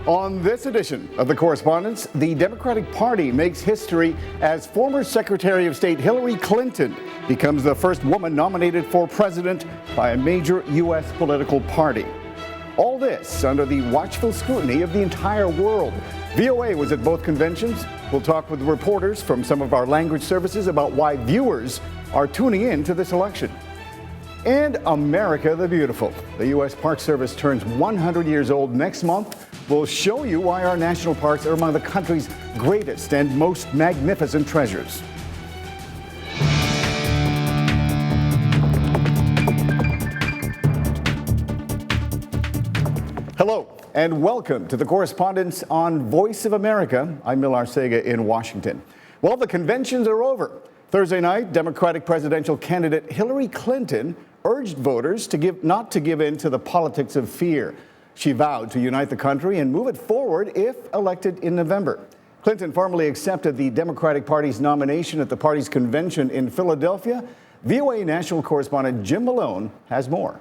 On this edition of The Correspondents, the Democratic Party makes history as former Secretary of State Hillary Clinton becomes the first woman nominated for president by a major U.S. political party. All this under the watchful scrutiny of the entire world. VOA was at both conventions. We'll talk with reporters from some of our language services about why viewers are tuning in to this election. And America the Beautiful. The U.S. Park Service turns 100 years old next month. We'll show you why our national parks are among the country's greatest and most magnificent treasures. Hello, and welcome to The Correspondents on Voice of America. I'm Arcega in Washington. Well, the conventions are over. Thursday night, Democratic presidential candidate Hillary Clinton urged voters not to give in to the politics of fear. She vowed to unite the country and move it forward if elected in November. Clinton formally accepted the Democratic Party's nomination at the party's convention in Philadelphia. VOA national correspondent Jim Malone has more.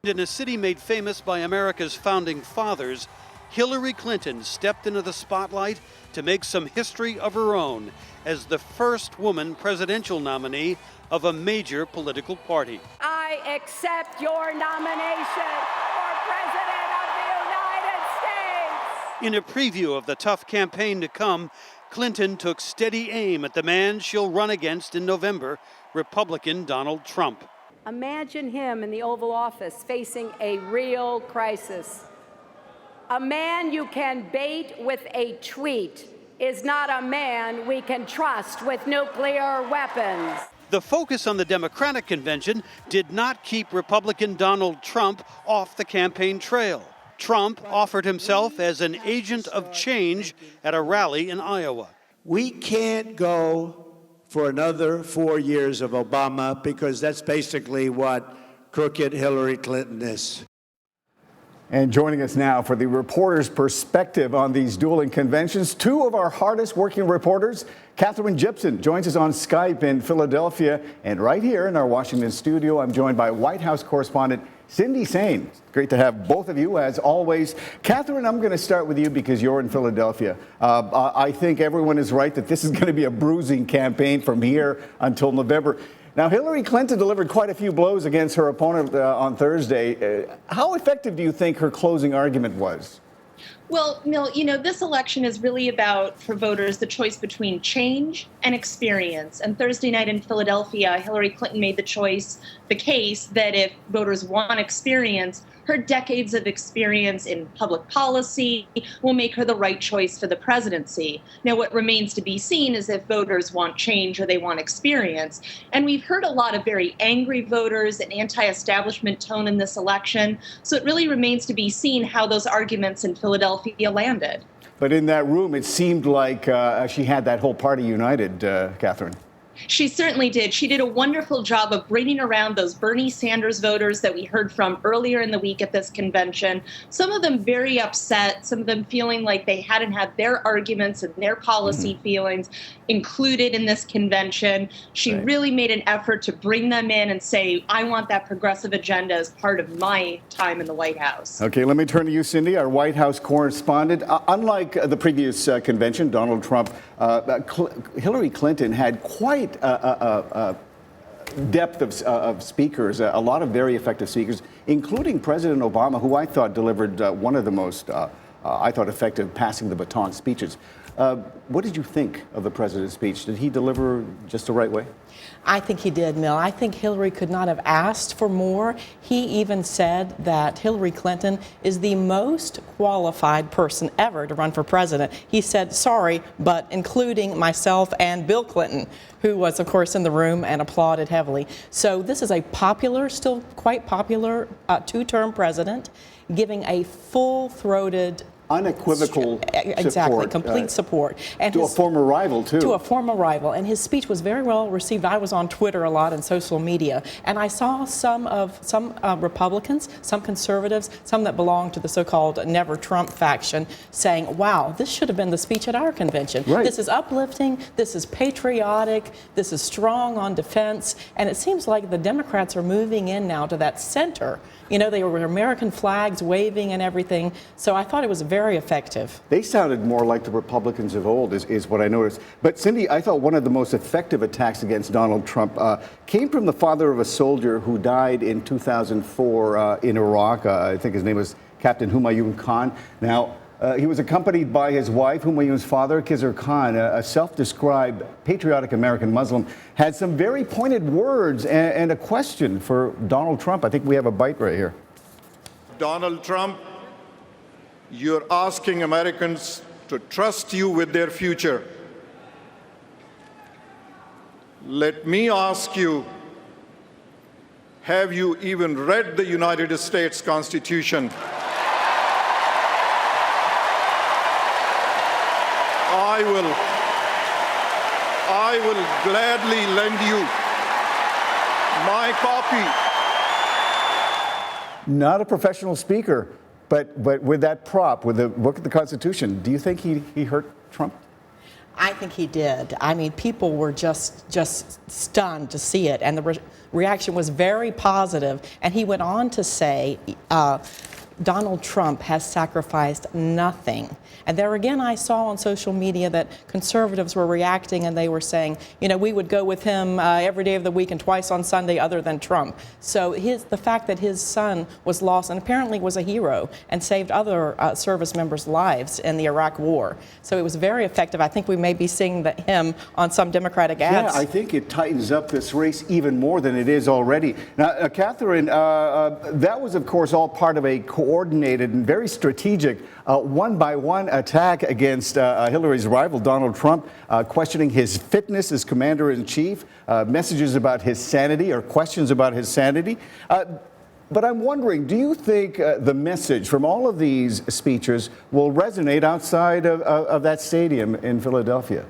In a city made famous by America's founding fathers, Hillary Clinton stepped into the spotlight to make some history of her own as the first woman presidential nominee of a major political party. I accept your nomination for President of the United States. In a preview of the tough campaign to come, Clinton took steady aim at the man she'll run against in November, Republican Donald Trump. Imagine him in the Oval Office facing a real crisis. A man you can bait with a tweet is not a man we can trust with nuclear weapons. The focus on the Democratic convention did not keep Republican Donald Trump off the campaign trail. Trump offered himself as an agent of change at a rally in Iowa. We can't go for another 4 years of Obama because that's basically what crooked Hillary Clinton is. And joining us now for the reporter's perspective on these dueling conventions, two of our hardest working reporters. Katherine Gypson joins us on Skype in Philadelphia, and right here in our Washington studio, I'm joined by White House correspondent Saine. Great to have both of you, as always. Katherine, I'm going to start with you because you're in Philadelphia. I think everyone is right that this is going to be a bruising campaign from here until November. Now, Hillary Clinton delivered quite a few blows against her opponent on Thursday. How effective do you think her closing argument was? Well, Mill, this election is really about, for voters, the choice between change and experience. And Thursday night in Philadelphia, Hillary Clinton made the case that if voters want experience, her decades of experience in public policy will make her the right choice for the presidency. Now, what remains to be seen is if voters want change or they want experience. And we've heard a lot of very angry voters and anti-establishment tone in this election. So it really remains to be seen how those arguments in Philadelphia landed. But in that room, it seemed like she had that whole party united, Katherine. She certainly did. She did a wonderful job of bringing around those Bernie Sanders voters that we heard from earlier in the week at this convention. Some of them very upset, some of them feeling like they hadn't had their arguments and their policy feelings included in this convention. She really made an effort to bring them in and say, I want that progressive agenda as part of my time in the White House. Okay, let me turn to you, Cindy, our White House correspondent. Unlike the previous convention, Donald Trump, Hillary Clinton had quite a depth of speakers, a lot of very effective speakers, including President Obama, who I thought delivered one of the most, effective passing the baton speeches. What did you think of the president's speech? Did he deliver just the right way? I think he did, Mill. I think Hillary could not have asked for more. He even said that Hillary Clinton is the most qualified person ever to run for president. He said, sorry, but including myself and Bill Clinton, who was, of course, in the room and applauded heavily. So this is a popular, still quite popular, two-term president, giving a full-throated unequivocal exactly, support. complete support. And to a former rival, too. To a former rival. And his speech was very well received. I was on Twitter a lot and social media, and I saw some Republicans, some conservatives, some that belong to the so-called Never Trump faction saying, wow, this should have been the speech at our convention. Right. This is uplifting, this is patriotic, this is strong on defense, and it seems like the Democrats are moving in now to that center. You know, they were American flags waving and everything, so I thought it was very effective. They sounded more like the Republicans of old, is what I noticed. But Cindy, I thought one of the most effective attacks against Donald Trump came from the father of a soldier who died in 2004 in Iraq. I think his name was Captain Humayun Khan. Now, he was accompanied by his wife, Humayun's father, Khizr Khan, a self-described patriotic American Muslim, had some very pointed words and a question for Donald Trump. I think we have a bite right here. Donald Trump, you're asking Americans to trust you with their future. Let me ask you, have you even read the United States Constitution? I will gladly lend you my copy. Not a professional speaker, but with that prop, with the book of the Constitution, do you think he hurt Trump? I think he did. I mean, people were just stunned to see it, and the reaction was very positive. And he went on to say, Donald Trump has sacrificed nothing. And there again, I saw on social media that conservatives were reacting, and they were saying, you know, we would go with him every day of the week and twice on Sunday other than Trump. So the fact that his son was lost and apparently was a hero and saved other service members' lives in the Iraq War. So it was very effective. I think we may be seeing him on some Democratic ads. Yeah, I think it tightens up this race even more than it is already. Now, Katherine, that was, of course, all part of a coordinated and very strategic one-by-one attack against Hillary's rival, Donald Trump, questioning his fitness as commander-in-chief, messages about his sanity or questions about his sanity. But I'm wondering, do you think the message from all of these speeches will resonate outside of that stadium in Philadelphia?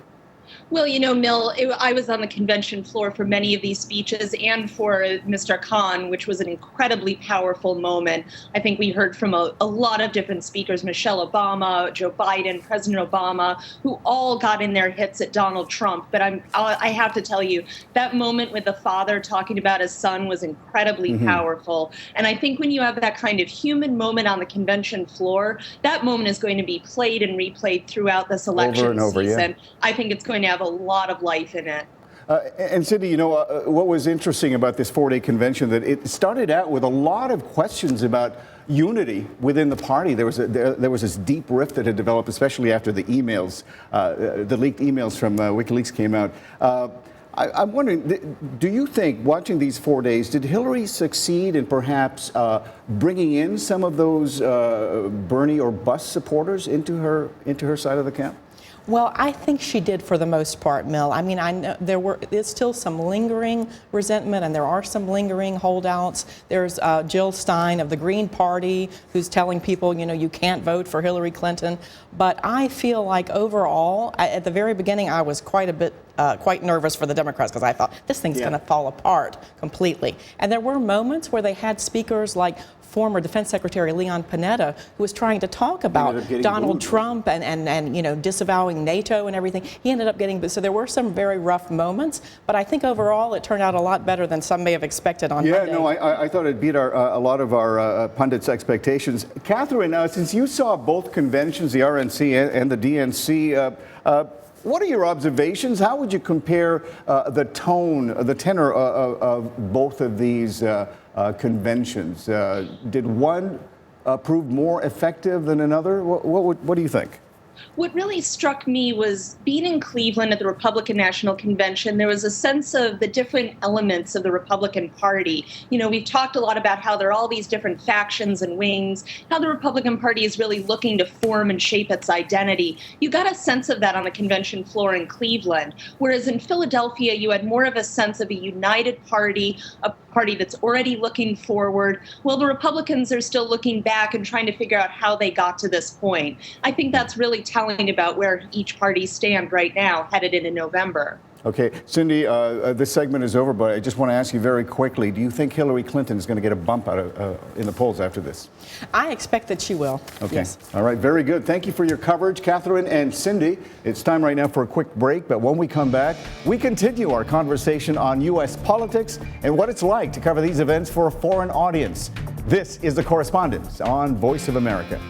Well, you know, Mill, I was on the convention floor for many of these speeches and for Mr. Khan, which was an incredibly powerful moment. I think we heard from a lot of different speakers, Michelle Obama, Joe Biden, President Obama, who all got in their hits at Donald Trump. But I have to tell you, that moment with the father talking about his son was incredibly powerful. And I think when you have that kind of human moment on the convention floor, that moment is going to be played and replayed throughout this election season. Yeah. I think it's going to have a lot of life in it. And Cindy, you know, what was interesting about this four-day convention, that it started out with a lot of questions about unity within the party. There was this deep rift that had developed, especially after the emails, the leaked emails from WikiLeaks came out. I'm wondering, do you think, watching these 4 days, did Hillary succeed in perhaps bringing in some of those Bernie or bust supporters into her side of the camp? Well, I think she did for the most part, Mill. I mean, I know there's still some lingering resentment, and there are some lingering holdouts. There's Jill Stein of the Green Party, who's telling people, you know, you can't vote for Hillary Clinton. But I feel like overall, at the very beginning, I was quite nervous for the Democrats, because I thought this thing's going to fall apart completely. And there were moments where they had speakers like former Defense Secretary Leon Panetta, who was trying to talk about Donald Trump and you know, disavowing NATO and everything. He ended up getting, so there were some very rough moments, but I think overall it turned out a lot better than some may have expected on Monday. Yeah, no, I thought it beat a lot of our pundits' expectations. Katherine, since you saw both conventions, the RNC and the DNC, what are your observations? How would you compare the tone, the tenor of both of these conventions? Did one prove more effective than another? What do you think? What really struck me was being in Cleveland at the Republican National Convention, there was a sense of the different elements of the Republican Party. You know, we've talked a lot about how there are all these different factions and wings, how the Republican Party is really looking to form and shape its identity. You got a sense of that on the convention floor in Cleveland, whereas in Philadelphia, you had more of a sense of a united party, a party that's already looking forward, while the Republicans are still looking back and trying to figure out how they got to this point. I think that's really telling about where each party stand right now, headed into November. Okay, Cindy, this segment is over, but I just want to ask you very quickly, do you think Hillary Clinton is going to get a bump out of, in the polls after this? I expect that she will. Okay. Yes. All right, very good. Thank you for your coverage, Katherine and Cindy. It's time right now for a quick break, but when we come back, we continue our conversation on U.S. politics and what it's like to cover these events for a foreign audience. This is The Correspondents on Voice of America.